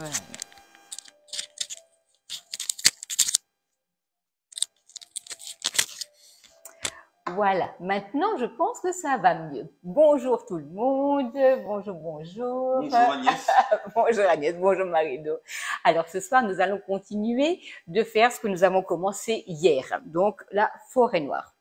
Voilà. Voilà, maintenant je pense que ça va mieux. Bonjour tout le monde, bonjour, bonjour. Bonjour Agnès. Bonjour Agnès, bonjour Marino. Alors ce soir, nous allons continuer de faire ce que nous avons commencé hier, donc la forêt noire.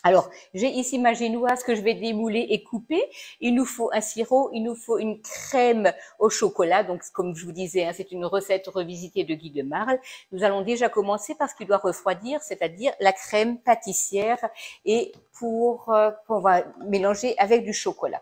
Alors, j'ai ici ma génoise que je vais démouler et couper. Il nous faut un sirop, il nous faut une crème au chocolat. Donc, comme je vous disais, hein, c'est une recette revisitée de Guy de Marle. Nous allons déjà commencer par ce qui doit refroidir, c'est-à-dire la crème pâtissière et qu'on va mélanger avec du chocolat.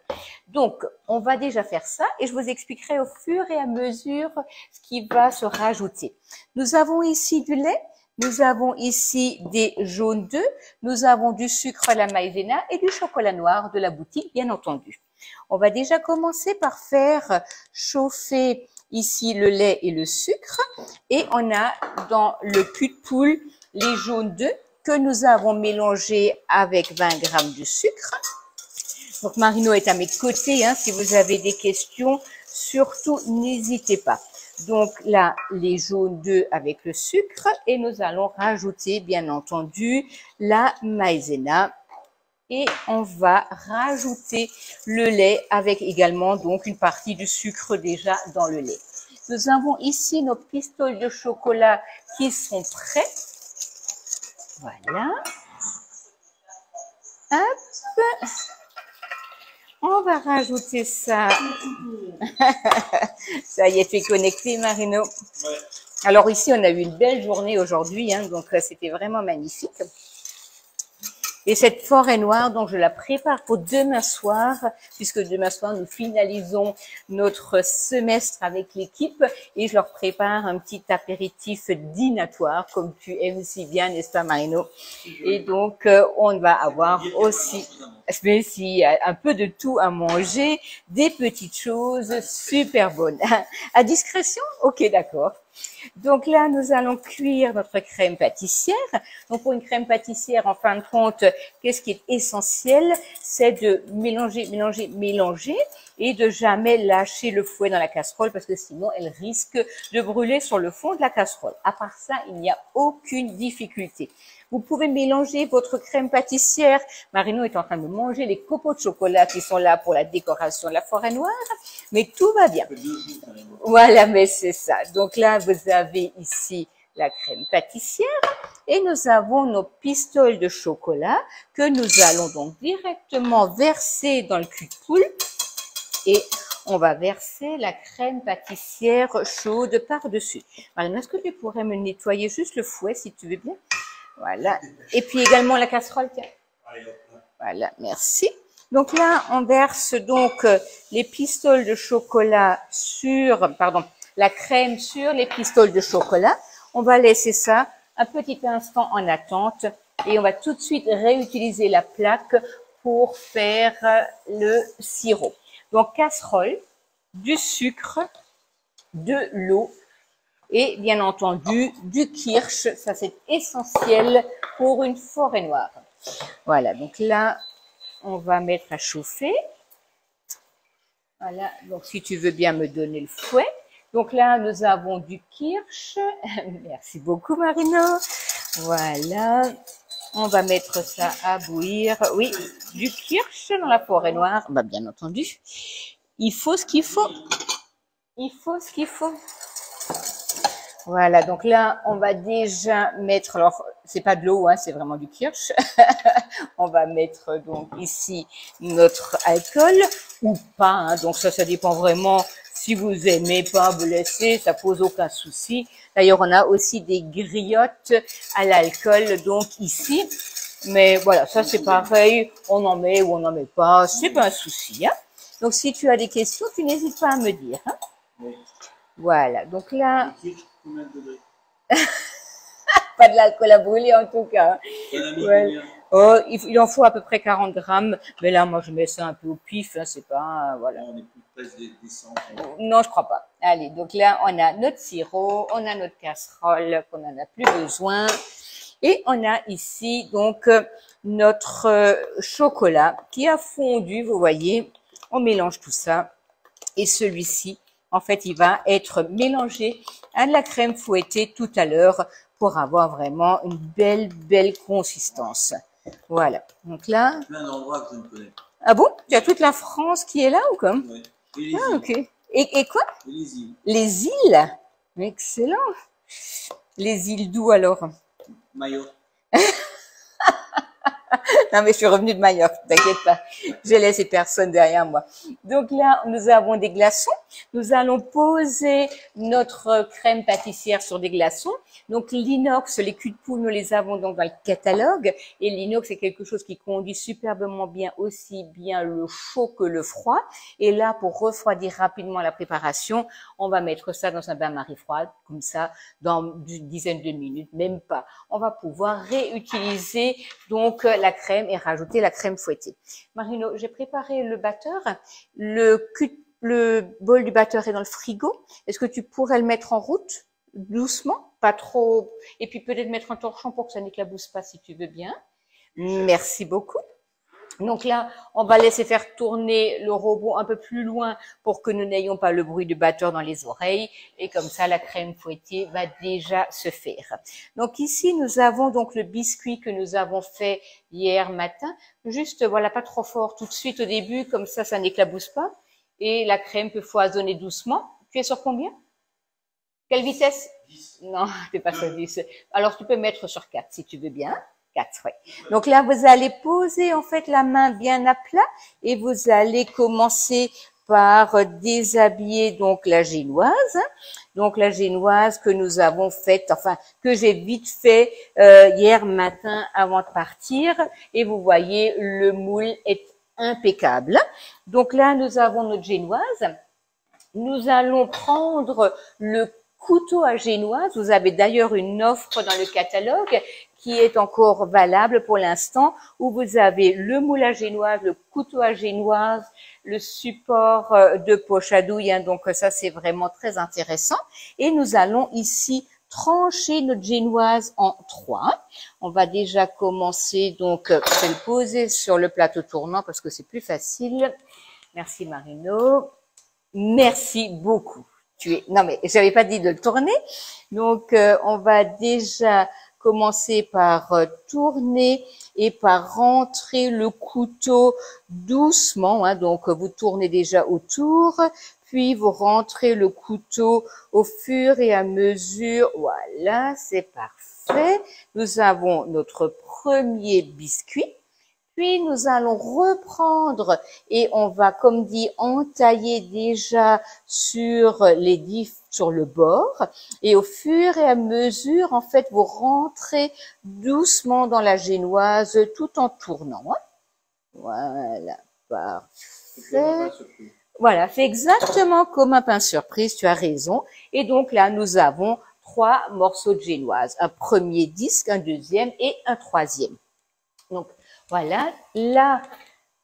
Donc, on va déjà faire ça et je vous expliquerai au fur et à mesure ce qui va se rajouter. Nous avons ici du lait. Nous avons ici des jaunes d'œufs, nous avons du sucre à la maïzena et du chocolat noir de la boutique, bien entendu. On va déjà commencer par faire chauffer ici le lait et le sucre. Et on a dans le cul de poule les jaunes d'œufs que nous avons mélangés avec 20 grammes de sucre. Donc Marino est à mes côtés, hein, si vous avez des questions, surtout n'hésitez pas. Donc là, les jaunes d'œufs avec le sucre et nous allons rajouter, bien entendu, la maïzena. Et on va rajouter le lait avec également donc une partie du sucre déjà dans le lait. Nous avons ici nos pistoles de chocolat qui sont prêts. Voilà. Hop. On va rajouter ça. Ça y est, tu es connecté, Marino. Ouais. Alors ici, on a eu une belle journée aujourd'hui, hein, donc c'était vraiment magnifique. Et cette forêt noire, donc je la prépare pour demain soir, puisque demain soir, nous finalisons notre semestre avec l'équipe et je leur prépare un petit apéritif dînatoire, comme tu aimes si bien, n'est-ce pas, Marino? Et donc, on va avoir aussi, mais si, un peu de tout à manger, des petites choses super bonnes. À discrétion? Ok, d'accord. Donc là, nous allons cuire notre crème pâtissière. Donc pour une crème pâtissière, en fin de compte, qu'est-ce qui est essentiel? C'est de mélanger, mélanger, mélanger et de jamais lâcher le fouet dans la casserole parce que sinon, elle risque de brûler sur le fond de la casserole. À part ça, il n'y a aucune difficulté. Vous pouvez mélanger votre crème pâtissière. Marino est en train de manger les copeaux de chocolat qui sont là pour la décoration de la forêt noire. Mais tout va bien. Voilà, mais c'est ça. Donc là, vous avez ici la crème pâtissière et nous avons nos pistoles de chocolat que nous allons donc directement verser dans le cul de poule et on va verser la crème pâtissière chaude par-dessus. Marino, est-ce que tu pourrais me nettoyer juste le fouet si tu veux bien? Voilà. Et puis également la casserole, tiens. Voilà, merci. Donc là, on verse donc les pistoles de chocolat la crème sur les pistoles de chocolat. On va laisser ça un petit instant en attente et on va tout de suite réutiliser la plaque pour faire le sirop. Donc casserole, du sucre, de l'eau et bien entendu du kirsch. Ça, c'est essentiel pour une forêt noire. Voilà, donc là, on va mettre à chauffer. Voilà, donc si tu veux bien me donner le fouet. Donc là, nous avons du kirsch. Merci beaucoup, Marino. Voilà, on va mettre ça à bouillir. Oui, du kirsch dans la forêt noire. Bah, bien entendu, il faut ce qu'il faut. Il faut ce qu'il faut. Voilà, donc là, on va déjà mettre, alors, c'est pas de l'eau, hein, c'est vraiment du kirsch. On va mettre donc ici notre alcool ou pas, hein, donc ça dépend vraiment. Si vous aimez pas, vous laissez, ça pose aucun souci. D'ailleurs, on a aussi des griottes à l'alcool, donc ici. Mais voilà, ça c'est pareil, on en met ou on n'en met pas, c'est pas un souci, hein. Donc si tu as des questions, tu n'hésites pas à me dire, hein. Oui. Voilà, donc là, Combien de degrés? pas de l'alcool à brûler en tout cas. Ouais. Oh, il en faut à peu près 40 grammes, mais là, moi, je mets ça un peu au pif, hein, c'est pas, voilà. On est plus près des 100. Non, je crois pas. Allez, donc là, on a notre sirop, on a notre casserole, qu'on n'en a plus besoin. Et on a ici, donc, notre chocolat qui a fondu, vous voyez. On mélange tout ça. Et celui-ci en fait, il va être mélangé à de la crème fouettée tout à l'heure pour avoir vraiment une belle consistance. Voilà. Donc là. Plein d'endroits que je ne connais pas. Ah bon? Tu as toute la France qui est là ou comme? Oui. Et les Ah, îles. ok. Et quoi? Et les îles. Les îles? Excellent. Les îles d'où alors? Mayotte. Non, mais je suis revenue de Majorque, t'inquiète pas. J'ai laissé personne derrière moi. Donc là, nous avons des glaçons. Nous allons poser notre crème pâtissière sur des glaçons. Donc l'inox, les culs de poule, nous les avons donc dans le catalogue. Et l'inox, c'est quelque chose qui conduit superbement bien, aussi bien le chaud que le froid. Et là, pour refroidir rapidement la préparation, on va mettre ça dans un bain-marie froide, comme ça, dans une dizaine de minutes, même pas. On va pouvoir réutiliser donc la crème et rajouter la crème fouettée. Marino, j'ai préparé le batteur. Le bol du batteur est dans le frigo. Est-ce que tu pourrais le mettre en route doucement, pas trop, et puis peut-être mettre un torchon pour que ça n'éclabousse pas si tu veux bien. Merci beaucoup. Donc là, on va laisser faire tourner le robot un peu plus loin pour que nous n'ayons pas le bruit du batteur dans les oreilles. Et comme ça, la crème fouettée va déjà se faire. Donc ici, nous avons donc le biscuit que nous avons fait hier matin. Juste, voilà, pas trop fort tout de suite au début, comme ça n'éclabousse pas. Et la crème peut foisonner doucement. Tu es sur combien? Quelle vitesse? 10. Non, t'es pas sur 10. Alors, tu peux mettre sur 4 si tu veux bien. 4, oui. Donc là, vous allez poser en fait la main bien à plat et vous allez commencer par déshabiller donc la génoise. Donc la génoise que nous avons faite, enfin que j'ai vite fait hier matin avant de partir. Et vous voyez, le moule est impeccable. Donc là, nous avons notre génoise. Nous allons prendre le couteau à génoise. Vous avez d'ailleurs une offre dans le catalogue qui est encore valable pour l'instant, où vous avez le moule à génoise, le couteau à génoise, le support de poche à douille. Donc ça, c'est vraiment très intéressant. Et nous allons ici trancher notre génoise en 3. On va déjà commencer, donc, je vais le poser sur le plateau tournant parce que c'est plus facile. Merci Marino. Merci beaucoup. Non mais j'avais pas dit de le tourner. Donc on va déjà commencer par tourner et par rentrer le couteau doucement. Donc vous tournez déjà autour, puis vous rentrez le couteau au fur et à mesure. Voilà, c'est parfait. Nous avons notre premier biscuit. Puis nous allons reprendre et on va, comme dit, entailler déjà sur sur le bord. Et au fur et à mesure, en fait, vous rentrez doucement dans la génoise tout en tournant. Voilà, parfait. Voilà, c'est exactement comme un pain surprise, tu as raison. Et donc là, nous avons 3 morceaux de génoise. Un premier disque, un deuxième et un troisième. Donc, voilà, là,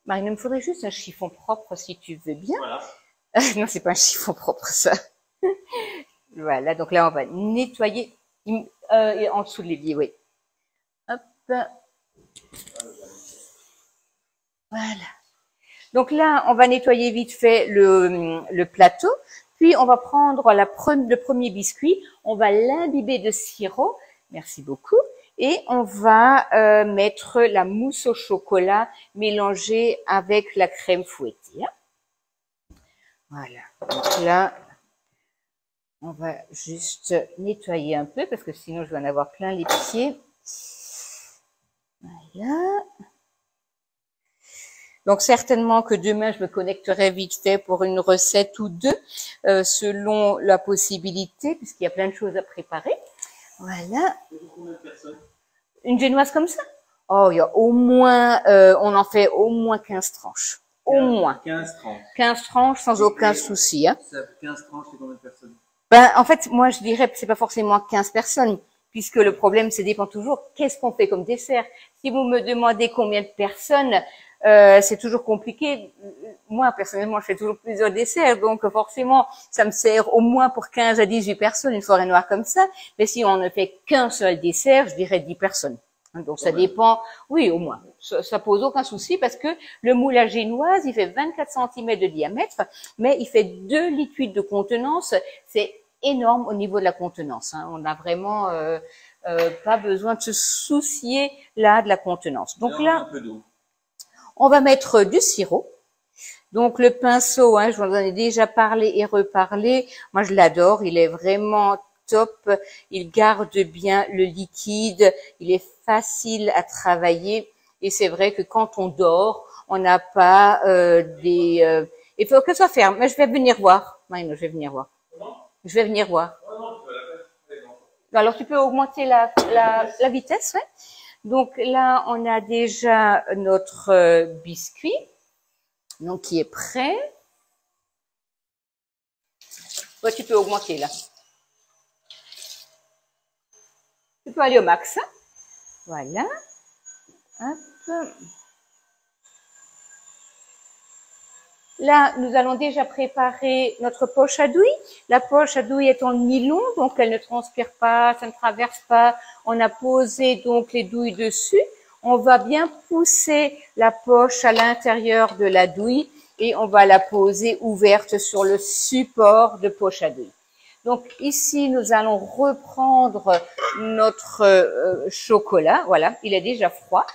Marine, il me faudrait juste un chiffon propre si tu veux bien. Voilà. Non, c'est pas un chiffon propre, ça. Voilà, donc là, on va nettoyer en dessous de l'évier, oui. Hop. Voilà. Donc là, on va nettoyer vite fait le plateau. Puis, on va prendre le premier biscuit. On va l'imbiber de sirop. Merci beaucoup. Et on va mettre la mousse au chocolat mélangée avec la crème fouettée. Voilà. Donc là, on va juste nettoyer un peu parce que sinon je vais en avoir plein les pieds. Voilà. Donc certainement que demain je me connecterai vite fait pour une recette ou deux selon la possibilité puisqu'il y a plein de choses à préparer. Voilà. Combien de personnes? Une génoise comme ça? Oh, il y a au moins, on en fait au moins 15 tranches. Au moins. 15 tranches. 15 tranches sans aucun souci. Hein. 15 tranches, c'est combien de personnes? Ben, en fait, moi, je dirais que c'est pas forcément 15 personnes, puisque le problème, c'est dépend toujours qu'est-ce qu'on fait comme dessert. Si vous me demandez combien de personnes, c'est toujours compliqué. Moi, personnellement, je fais toujours plusieurs desserts, donc forcément, ça me sert au moins pour 15 à 18 personnes, une forêt noire comme ça. Mais si on ne fait qu'un seul dessert, je dirais 10 personnes. Donc ça dépend, oui au moins, ça pose aucun souci parce que le moule à génoise, il fait 24 cm de diamètre, mais il fait 2 litres 8 de contenance, c'est énorme au niveau de la contenance. Hein. On n'a vraiment pas besoin de se soucier là de la contenance. Donc là, un peu d'eau. On va mettre du sirop. Donc le pinceau, hein, je vous en ai déjà parlé et reparlé. Moi je l'adore, il est vraiment top. Il garde bien le liquide, il est facile à travailler. Et c'est vrai que quand on dort, on n'a pas il faut que ça soit ferme. Mais je vais venir voir. Non, je vais venir voir. Je vais venir voir. Alors tu peux augmenter la vitesse, ouais. Donc là, on a déjà notre biscuit, donc qui est prêt. Ouais, tu peux augmenter là. Tu peux aller au max. Voilà. Hop. Là, nous allons déjà préparer notre poche à douille. La poche à douille est en nylon, donc elle ne transpire pas, ça ne traverse pas. On a posé donc les douilles dessus. On va bien pousser la poche à l'intérieur de la douille et on va la poser ouverte sur le support de poche à douille. Donc ici, nous allons reprendre notre chocolat. Voilà, il est déjà froid.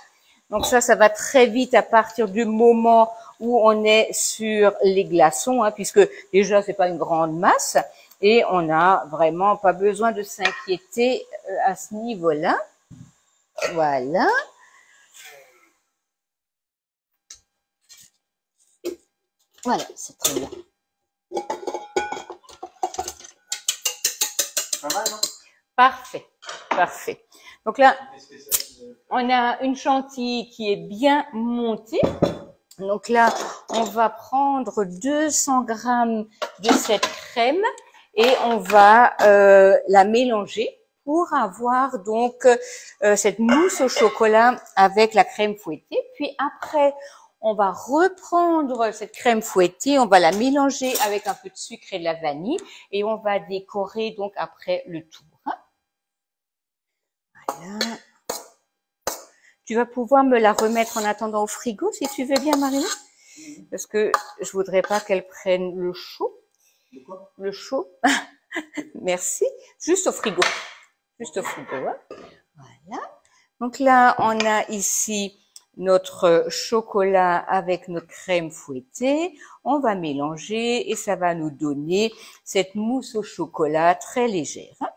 Donc ça va très vite à partir du moment où on est sur les glaçons, hein, puisque déjà c'est pas une grande masse et on n'a vraiment pas besoin de s'inquiéter à ce niveau-là. Voilà. Voilà, c'est très bien. Pas mal, non? Parfait, parfait. Donc là, on a une chantilly qui est bien montée. Donc là, on va prendre 200 grammes de cette crème et on va la mélanger pour avoir donc cette mousse au chocolat avec la crème fouettée. Puis après, on va reprendre cette crème fouettée, on va la mélanger avec un peu de sucre et de la vanille et on va décorer donc après le tout. Voilà. Tu vas pouvoir me la remettre en attendant au frigo, si tu veux bien, Marina. Parce que je voudrais pas qu'elle prenne le chaud. Le chaud. Merci. Juste au frigo. Juste au frigo. Hein. Voilà. Donc là, on a ici notre chocolat avec notre crème fouettée. On va mélanger et ça va nous donner cette mousse au chocolat très légère. Hein.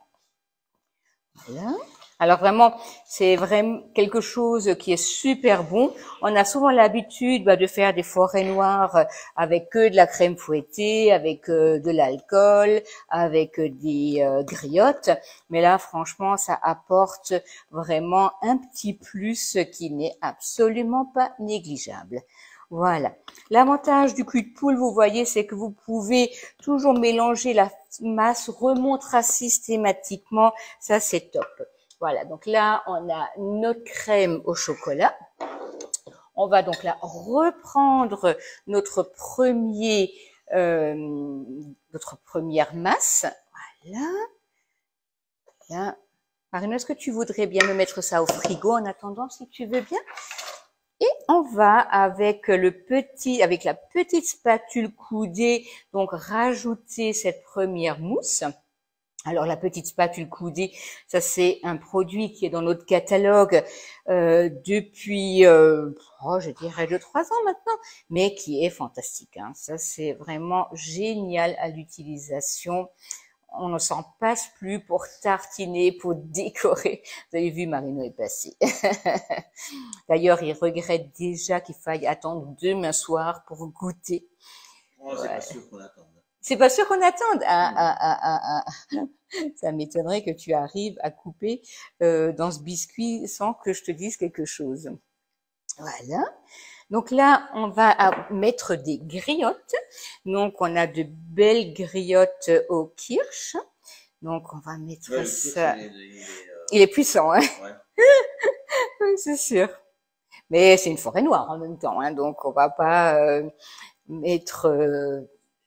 Voilà. Alors vraiment, c'est vraiment quelque chose qui est super bon. On a souvent l'habitude de faire des forêts noires avec que de la crème fouettée, avec de l'alcool, avec des griottes. Mais là, franchement, ça apporte vraiment un petit plus qui n'est absolument pas négligeable. Voilà. L'avantage du cul de poule, vous voyez, c'est que vous pouvez toujours mélanger la masse, remontera systématiquement. Ça, c'est top. Voilà, donc là, on a notre crème au chocolat. On va donc là reprendre notre première masse. Voilà. Là. Marina, est-ce que tu voudrais bien me mettre ça au frigo en attendant, si tu veux bien? Et on va avec la petite spatule coudée, donc rajouter cette première mousse. Alors la petite spatule coudée, ça c'est un produit qui est dans notre catalogue depuis, je dirais 2-3 ans maintenant, mais qui est fantastique. Hein. Ça c'est vraiment génial à l'utilisation. On ne s'en passe plus pour tartiner, pour décorer. Vous avez vu, Marino est passé. D'ailleurs, il regrette déjà qu'il faille attendre demain soir pour goûter. Oh, c'est pas sûr qu'on attende. C'est pas sûr qu'on attende. Ça m'étonnerait que tu arrives à couper dans ce biscuit sans que je te dise quelque chose. Voilà. Donc là, on va mettre des griottes. Donc, on a de belles griottes au kirsch. Donc, on va mettre ça. Il est puissant, hein? Ouais. C'est sûr. Mais c'est une forêt noire en même temps, hein. Donc, on va pas mettre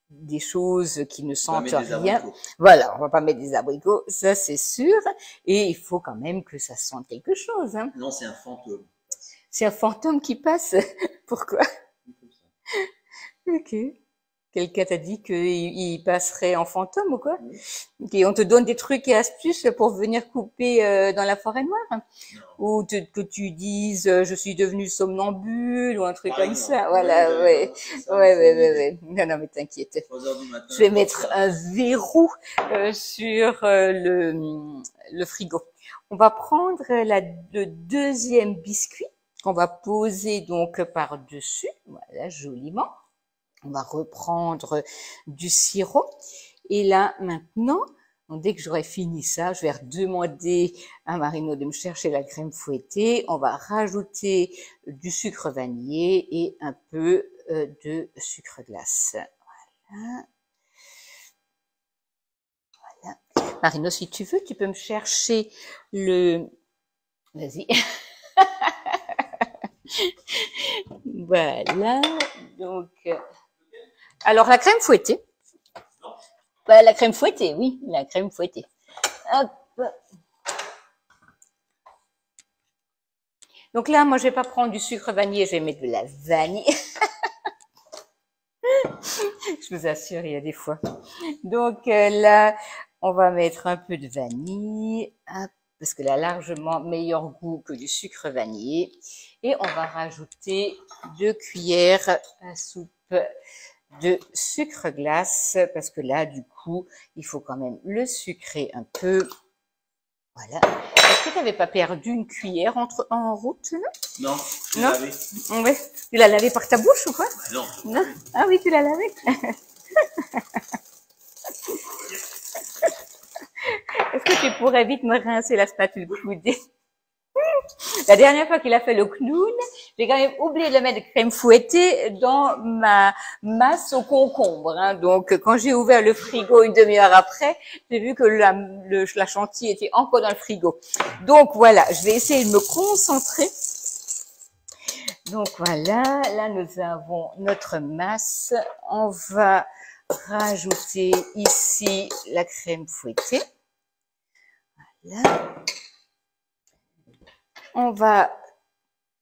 des choses qui ne On va sentent mettre des rien. abricots. Voilà, on va pas mettre des abricots, ça c'est sûr. Et il faut quand même que ça sente quelque chose. Hein. Non, c'est un fantôme. C'est un fantôme qui passe. Pourquoi? Comme ça. Ok. Quelqu'un t'a dit qu'il passerait en fantôme ou quoi? Oui. Ok, on te donne des trucs et astuces pour venir couper dans la forêt noire? Non. Ou que tu dises je suis devenu somnambule ou un truc Par comme exemple. ça. Voilà, Oui, ouais. ça, Ouais, c'est ouais, une ouais, idée. ouais. Non, non, mais t'inquiète. 3 heures du matin. Je vais mettre un verrou sur le frigo. On va prendre le deuxième biscuit qu'on va poser donc par-dessus. Voilà, joliment. On va reprendre du sirop. Et là, maintenant, dès que j'aurai fini ça, je vais redemander à Marino de me chercher la crème fouettée. On va rajouter du sucre vanillé et un peu de sucre glace. Voilà. Voilà. Marino, si tu veux, tu peux me chercher le... Vas-y. Voilà. Donc, alors la crème fouettée. Bah, la crème fouettée, oui, la crème fouettée. Hop. Donc là, moi, je vais pas prendre du sucre vanillé, je vais mettre de la vanille. Je vous assure, il y a des fois. Donc là, on va mettre un peu de vanille, hop, parce qu'elle a largement meilleur goût que du sucre vanillé. Et on va rajouter 2 cuillères à soupe de sucre glace, parce que là, du coup, il faut quand même le sucrer un peu. Voilà. Est-ce que tu n'avais pas perdu une cuillère en route, là? Non, je Non. l'avais. Ouais. Tu l'as lavé par ta bouche ou quoi? Non. Non. Ah oui, tu l'as lavé. Est-ce que tu pourrais vite me rincer la spatule coudée? La dernière fois qu'il a fait le clown, j'ai quand même oublié de mettre de crème fouettée dans ma masse au concombre. Hein. Donc, quand j'ai ouvert le frigo une demi-heure après, j'ai vu que la chantilly était encore dans le frigo. Donc, voilà, je vais essayer de me concentrer. Donc, voilà, là, nous avons notre masse. On va rajouter ici la crème fouettée. Voilà. On va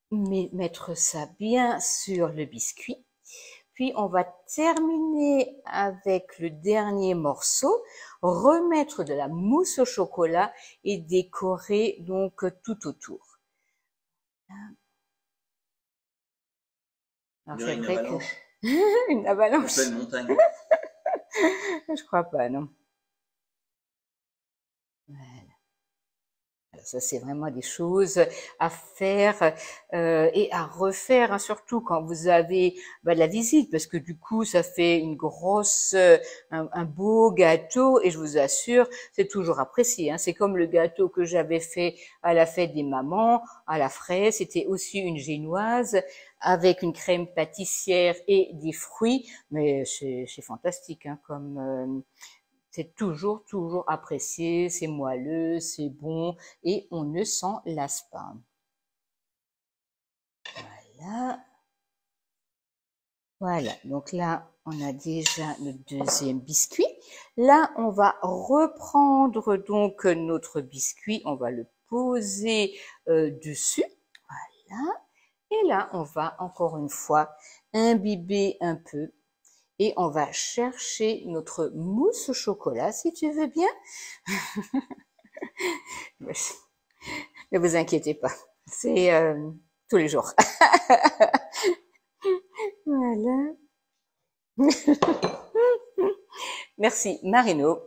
mettre ça bien sur le biscuit. Puis, on va terminer avec le dernier morceau, remettre de la mousse au chocolat et décorer donc tout autour. Alors, c'est vrai que... Une avalanche. On fait une montagne. Je crois pas, non. Voilà. Alors ça, c'est vraiment des choses à faire et à refaire, hein, surtout quand vous avez de la visite, parce que du coup, ça fait une grosse, un beau gâteau, et je vous assure, c'est toujours apprécié. Hein. C'est comme le gâteau que j'avais fait à la fête des mamans, à la fraise, c'était aussi une génoise avec une crème pâtissière et des fruits, mais c'est fantastique, hein, comme... c'est toujours apprécié, c'est moelleux, c'est bon et on ne s'en lasse pas. Voilà. Voilà, donc là, on a déjà le deuxième biscuit. Là, on va reprendre donc notre biscuit, on va le poser dessus. Voilà. Et là, on va encore une fois imbiber un peu. Et on va chercher notre mousse au chocolat, si tu veux bien. Ne vous inquiétez pas, c'est tous les jours. Voilà. Merci Marino.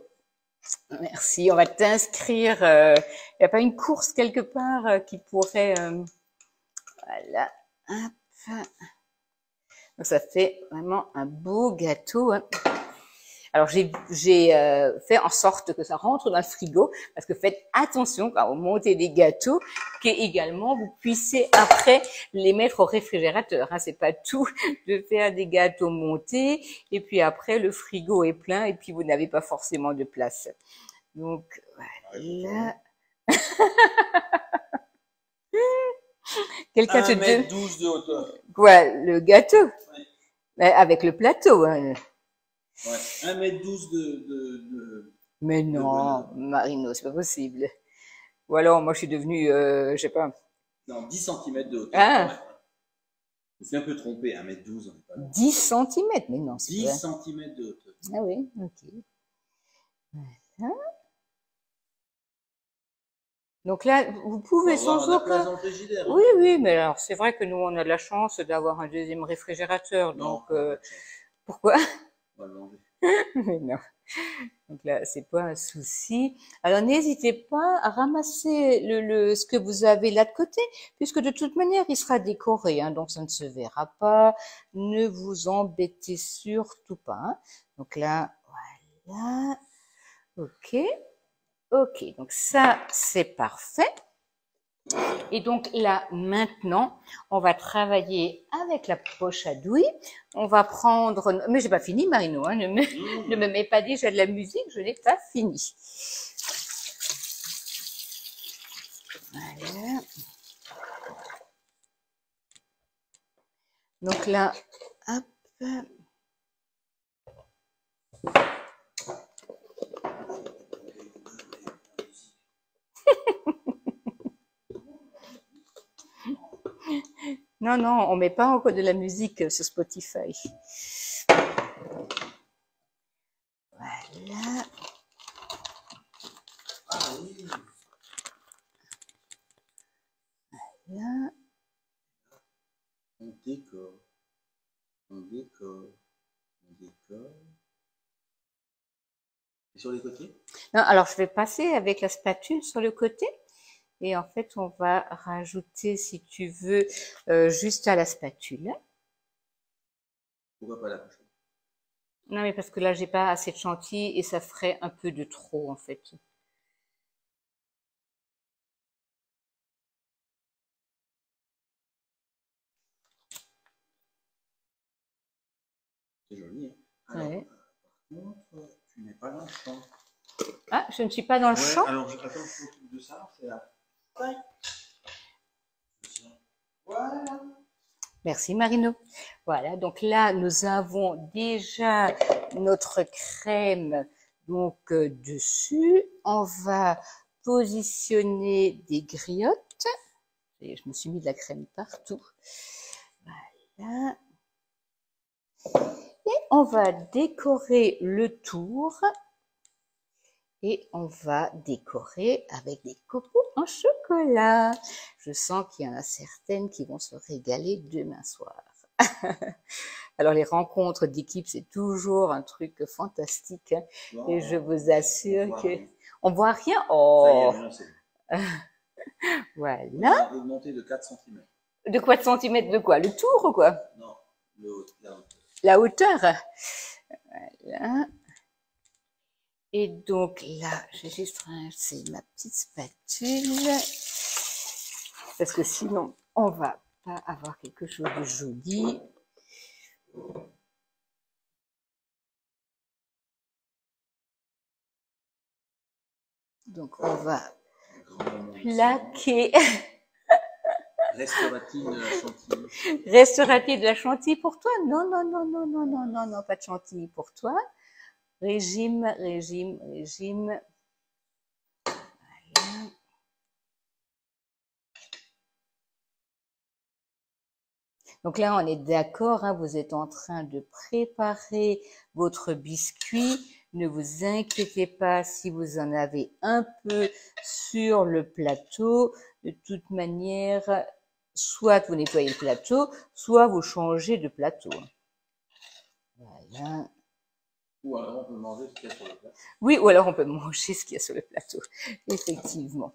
Merci, on va t'inscrire. Il n'y a pas une course quelque part qui pourrait... voilà. Hop. Donc ça fait vraiment un beau gâteau. Hein. Alors j'ai fait en sorte que ça rentre dans le frigo, parce que faites attention quand vous montez des gâteaux, qu'également vous puissiez après les mettre au réfrigérateur. Hein. C'est pas tout de faire des gâteaux montés et puis après le frigo est plein et puis vous n'avez pas forcément de place. Donc voilà. Quelqu'un te dit 1m12 de hauteur. quoi, le gâteau? Oui. Avec le plateau. Hein. Ouais, 1,12 m de... Mais non, Marino, c'est pas possible. Ou alors, moi, je suis devenue, je sais pas. Non, 10 cm de hauteur. Ah, Ouais. Je me suis un peu trompé, 1,12 m, on n'est pas loin. 10 centimètres, mais non, c'est 10 vrai. cm de hauteur. Ah oui, ok. Voilà. Donc là, vous pouvez Faut avoir sans un place aucun... dans le frigidaire. Oui, Hein. oui, mais alors, c'est vrai que nous, on a de la chance d'avoir un deuxième réfrigérateur, Non, donc, on a pas de chance. pourquoi? On va le manger. Mais non. Donc là, c'est pas un souci. Alors, n'hésitez pas à ramasser ce que vous avez là de côté, puisque de toute manière, il sera décoré, hein, donc ça ne se verra pas. Ne vous embêtez surtout pas. Hein. Donc là, voilà. Ok. Ok. Donc ça, c'est parfait. Et donc là, maintenant, on va travailler avec la poche à douille. On va prendre... Mais j'ai pas fini, Marino. Hein, ne me mets pas déjà de la musique, je n'ai pas fini. Voilà. Donc là, hop. Non, non, on met pas encore de la musique sur Spotify. Voilà. Ah oui. Là. On décore. On décore. On décore. Et sur les côtés? Non, alors je vais passer avec la spatule sur le côté. Et en fait, on va rajouter, si tu veux, juste à la spatule. Pourquoi pas la prochaine? Non, mais parce que là, j'ai pas assez de chantilly et ça ferait un peu de trop, en fait. C'est joli. Hein. Alors, Ouais. par contre, tu n'es pas dans le champ. Ah, je ne suis pas dans le champ. Alors, attends, je m'occupe de ça. C'est là. Tac. Voilà. Merci Marino. Voilà, donc là, nous avons déjà notre crème donc dessus. On va positionner des griottes. Et je me suis mis de la crème partout. Voilà. Et on va décorer le tour. Et on va décorer avec des copeaux en chocolat. Je sens qu'il y en a certaines qui vont se régaler demain soir. Alors les rencontres d'équipe, c'est toujours un truc fantastique. Hein, Non, et je vous assure on voit que... rien. On voit rien. Ça y Oh, est, non, c'est bon. On voilà. a augmenté de 4 cm. De quoi de centimètres de quoi? Le tour ou quoi? Non, le haut, la hauteur. La hauteur. Voilà. Et donc là, j'ai juste rincé ma petite spatule. Parce que sinon, on va pas avoir quelque chose de joli. Donc, on va plaquer. Restera-t-il de la chantilly? Restera-t-il de la chantilly pour toi? Non, non, non, non, non, non, non, non, pas de chantilly pour toi. Régime, régime, régime. Voilà. Donc là, on est d'accord, hein, vous êtes en train de préparer votre biscuit. Ne vous inquiétez pas si vous en avez un peu sur le plateau. De toute manière, soit vous nettoyez le plateau, soit vous changez de plateau. Voilà. Ou alors on peut manger ce qu'il y a sur le plat. Oui, ou alors on peut manger ce qu'il y a sur le plateau. Effectivement.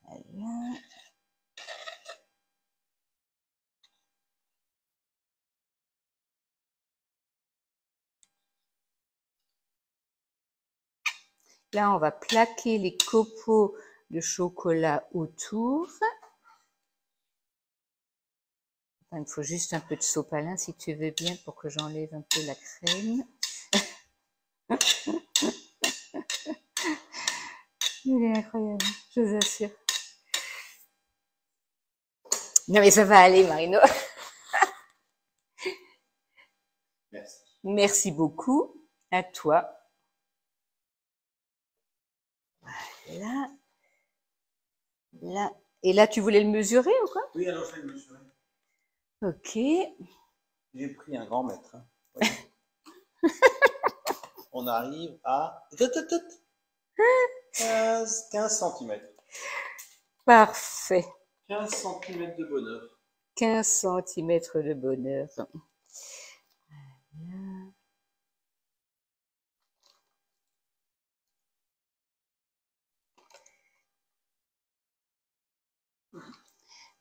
Voilà. Là, on va plaquer les copeaux de chocolat autour. Enfin, il me faut juste un peu de sopalin, si tu veux bien, pour que j'enlève un peu la crème. Il est incroyable, je vous assure. Non, mais ça va aller, Marino. Merci. Merci beaucoup à toi. Voilà. Là. Et là, tu voulais le mesurer ou quoi? Oui, alors je vais le mesurer. Ok. J'ai pris un grand mètre. Hein. On arrive à 15 cm. Parfait. 15 cm de bonheur. 15 cm de bonheur.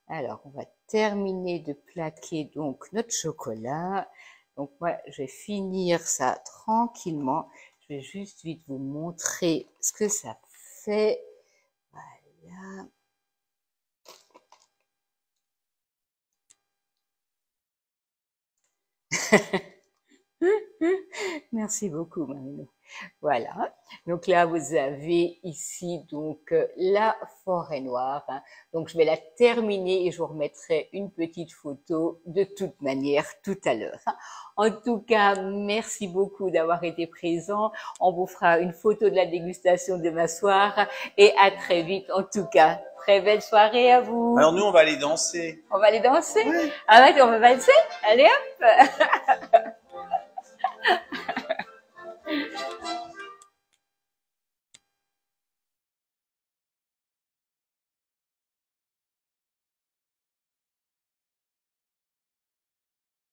Alors, on va terminer de plaquer donc notre chocolat. Donc moi, je vais finir ça tranquillement. Je vais juste vite vous montrer ce que ça fait. Voilà. Merci beaucoup, Marino. Voilà. Donc là, vous avez ici donc la forêt noire. Hein. Donc je vais la terminer et je vous remettrai une petite photo de toute manière tout à l'heure. En tout cas, merci beaucoup d'avoir été présent. On vous fera une photo de la dégustation demain soir et à très vite. En tout cas, très belle soirée à vous. Alors nous, on va aller danser. On va aller danser? Oui. Ah ouais, on va danser? Allez hop!